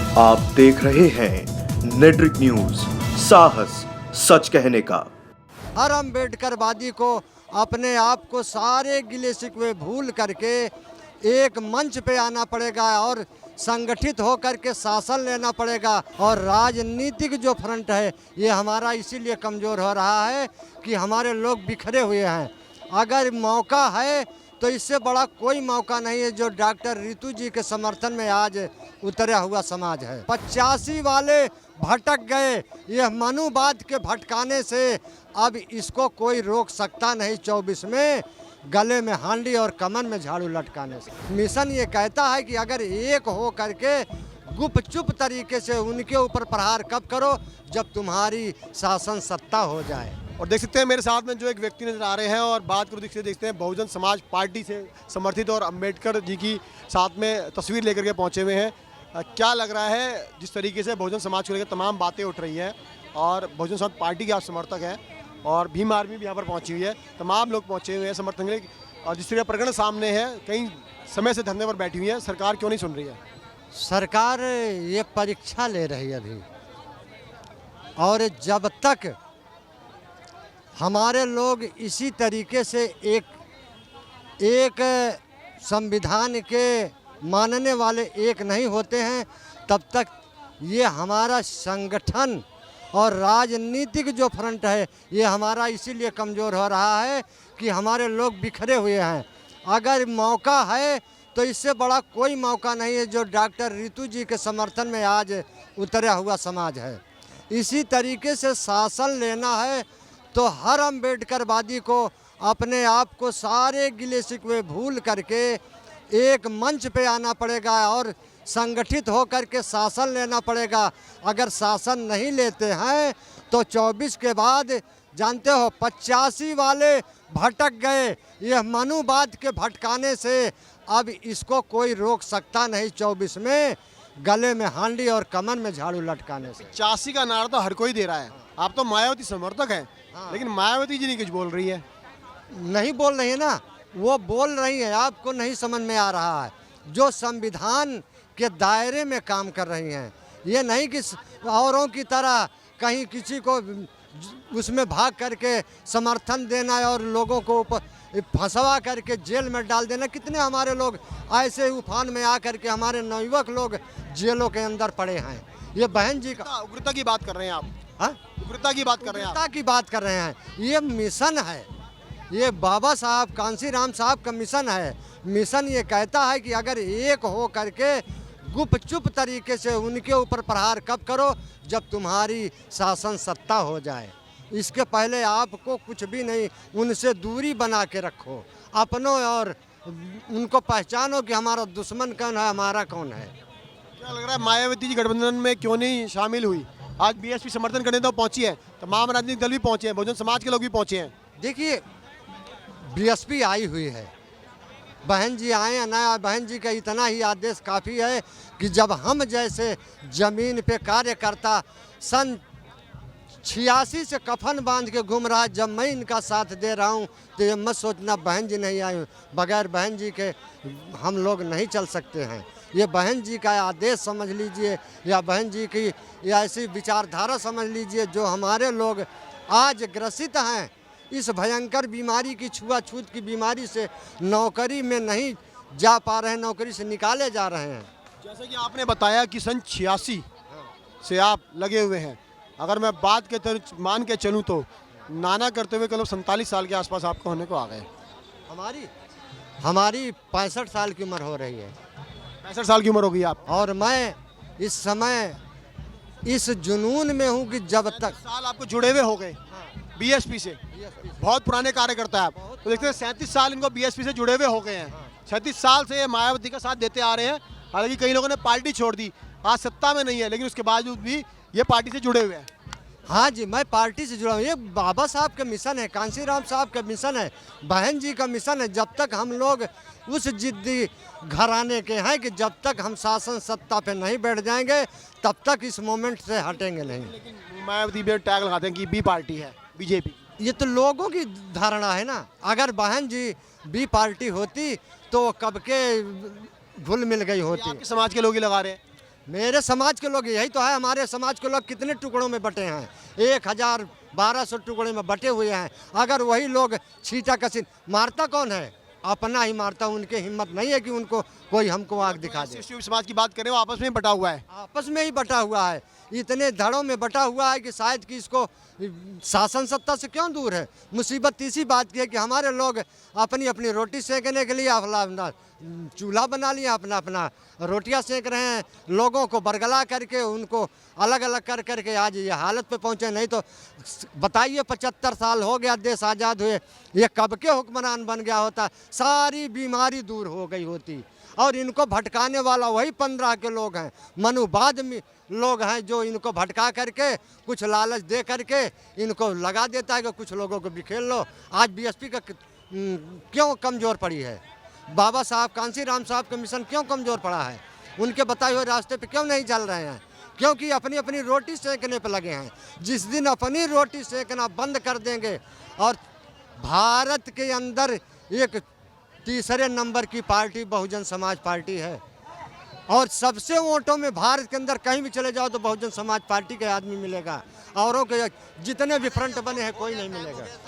आप देख रहे हैं नेट्रिक न्यूज, साहस सच कहने का। हर अम्बेडकरवादी को अपने आप को सारे गिले शिकवे भूल करके एक मंच पे आना पड़ेगा और संगठित होकर के शासन लेना पड़ेगा। और राजनीतिक जो फ्रंट है ये हमारा इसीलिए कमज़ोर हो रहा है कि हमारे लोग बिखरे हुए हैं। अगर मौका है तो इससे बड़ा कोई मौका नहीं है जो डॉक्टर रितु जी के समर्थन में आज उतरा हुआ समाज है। 85 वाले भटक गए, यह मनुवाद के भटकाने से अब इसको कोई रोक सकता नहीं। 24 में गले में हांडी और कमर में झाड़ू लटकाने से मिशन ये कहता है कि अगर एक हो करके गुपचुप तरीके से उनके ऊपर प्रहार कब करो, जब तुम्हारी शासन सत्ता हो जाए। और देख सकते हैं मेरे साथ में जो एक व्यक्ति नजर आ रहे हैं और बात करो देखते हैं बहुजन समाज पार्टी से समर्थित और अंबेडकर जी की साथ में तस्वीर लेकर के पहुंचे हुए हैं। क्या लग रहा है जिस तरीके से बहुजन समाज को लेकर तमाम बातें उठ रही हैं और बहुजन समाज पार्टी के आप समर्थक हैं और भीम आर्मी भी यहाँ पर पहुँची हुई है, तमाम लोग पहुँचे हुए हैं समर्थन के लिए। और जिस तरह प्रकरण सामने है, कई समय से धरने पर बैठी हुई है, सरकार क्यों नहीं सुन रही है? सरकार ये परीक्षा ले रही है अभी, और जब तक हमारे लोग इसी तरीके से एक संविधान के मानने वाले एक नहीं होते हैं, तब तक ये हमारा संगठन और राजनीतिक जो फ्रंट है ये हमारा इसीलिए कमज़ोर हो रहा है कि हमारे लोग बिखरे हुए हैं। अगर मौका है तो इससे बड़ा कोई मौका नहीं है जो डॉक्टर रितु जी के समर्थन में आज उतरा हुआ समाज है। इसी तरीके से शासन लेना है तो हर अम्बेडकरवादी को अपने आप को सारे गिले शिकवे भूल करके एक मंच पे आना पड़ेगा और संगठित होकर के शासन लेना पड़ेगा। अगर शासन नहीं लेते हैं तो 24 के बाद जानते हो 85 वाले भटक गए, यह मनुवाद के भटकाने से अब इसको कोई रोक सकता नहीं। 24 में गले में हांडी और कमर में झाड़ू लटकाने से। 85 का नारा तो हर कोई दे रहा है। आप तो मायावती समर्थक हैं, लेकिन मायावती जी नहीं कुछ बोल रही है। नहीं बोल रही है ना, वो बोल रही है, आपको नहीं समझ में आ रहा है। जो संविधान के दायरे में काम कर रही हैं, ये नहीं कि औरों की तरह कहीं किसी को उसमें भाग करके समर्थन देना और लोगों को फंसवा करके जेल में डाल देना। कितने हमारे लोग ऐसे उफान में आकर के हमारे नवयुवक लोग जेलों के अंदर पड़े हैं। ये बहन जी का उग्रता की बात कर रहे हैं आप? हाँ, उग्रता की बात कर रहे हैं? उग्रता की बात कर रहे हैं। ये मिशन है, ये बाबा साहब कांसीराम साहब का मिशन है। मिशन ये कहता है कि अगर एक हो करके गुपचुप तरीके से उनके ऊपर प्रहार कब करो, जब तुम्हारी शासन सत्ता हो जाए। इसके पहले आपको कुछ भी नहीं, उनसे दूरी बना के रखो अपनों और उनको पहचानो कि हमारा दुश्मन कौन है, हमारा कौन है। क्या लग रहा है मायावती जी गठबंधन में क्यों नहीं शामिल हुई? आज बीएसपी समर्थन करने तो पहुंची है, तमाम राजनीतिक दल भी पहुंचे हैं, बहुजन समाज के लोग भी पहुंचे हैं। देखिए बीएसपी आई हुई है, बहन जी आए या ना, बहन जी का इतना ही आदेश काफ़ी है कि जब हम जैसे ज़मीन पे कार्यकर्ता सन 86 से कफन बांध के घूम रहा है, जब मैं इनका साथ दे रहा हूँ तो ये मत सोचना बहन जी नहीं आई, बगैर बहन जी के हम लोग नहीं चल सकते हैं। ये बहन जी का आदेश समझ लीजिए या बहन जी की ऐसी विचारधारा समझ लीजिए। जो हमारे लोग आज ग्रसित हैं इस भयंकर बीमारी की, छुआछूत की बीमारी से, नौकरी में नहीं जा पा रहे हैं, नौकरी से निकाले जा रहे हैं। जैसे कि आपने बताया कि सन 86 से आप लगे हुए हैं, अगर मैं बात के मान के चलूँ तो नाना करते हुए करीब 47 साल के आसपास आपको होने को आ गए। हमारी 65 साल की उम्र हो रही है। 65 साल की उम्र हो गई आप, और मैं इस समय इस जुनून में हूँ कि जब तक साल आपको जुड़े हुए हो गए बीएसपी से, बहुत पुराने कार्यकर्ता है आप। तो देखते हैं 37 साल इनको बीएसपी से जुड़े हुए हो गए हैं। 36 साल से ये मायावती का साथ देते आ रहे हैं। हालांकि कई लोगों ने पार्टी छोड़ दी, आज सत्ता में नहीं है, लेकिन उसके बावजूद भी ये पार्टी से जुड़े हुए हैं। हाँ जी, मैं पार्टी से जुड़ा हूँ। ये बाबा साहब का मिशन है, कांसीराम साहब का मिशन है, बहन जी का मिशन है। जब तक हम लोग उस जिद्दी घराने के हैं कि जब तक हम शासन सत्ता पे नहीं बैठ जाएंगे तब तक इस मोमेंट से हटेंगे नहीं। लेकिन मायावती भी टैग लगाते हैं कि बी पार्टी है बीजेपी। ये तो लोगों की धारणा है ना। अगर बहन जी बी पार्टी होती तो कब के घुल मिल गई होती। आपके समाज के लोग ही लगा रहे हैं। मेरे समाज के लोग, यही तो है, हमारे समाज के लोग कितने टुकड़ों में बटे हैं, 1,1200 टुकड़े में बटे हुए हैं। अगर वही लोग छीटा कसी, मारता कौन है? अपना ही मारता। उनके हिम्मत नहीं है कि उनको कोई हमको आग दिखा दे। शिव समाज की बात करें, वो आपस में बटा हुआ है। आपस में ही बटा हुआ है, इतने धड़ों में बटा हुआ है कि शायद कि इसको शासन सत्ता से क्यों दूर है। मुसीबत इसी बात की है कि हमारे लोग अपनी अपनी रोटी सेकने के लिए अपना चूल्हा बना लिया, अपना अपना रोटियां सेक रहे हैं, लोगों को बरगला करके उनको अलग अलग कर करके आज ये हालत पे पहुंचे। नहीं तो बताइए 75 साल हो गया देश आज़ाद हुए, ये कब के हुक्मरान बन गया होता, सारी बीमारी दूर हो गई होती। और इनको भटकाने वाला वही 15 के लोग हैं, मनुवाद में लोग हैं, जो इनको भटका करके कुछ लालच दे करके इनको लगा देता है कि कुछ लोगों को भी खेल लो। आज बीएसपी का क्यों कमज़ोर पड़ी है? बाबा साहब कांसी राम साहब का मिशन क्यों कमज़ोर पड़ा है? उनके बताए हुए रास्ते पे क्यों नहीं चल रहे हैं? क्योंकि अपनी अपनी रोटी सेकने पे लगे हैं। जिस दिन अपनी रोटी सेकना बंद कर देंगे और भारत के अंदर एक तीसरे नंबर की पार्टी बहुजन समाज पार्टी है, और सबसे वोटों में भारत के अंदर कहीं भी चले जाओ तो बहुजन समाज पार्टी के आदमी मिलेगा। औरों के जितने भी फ्रंट बने हैं कोई नहीं मिलेगा।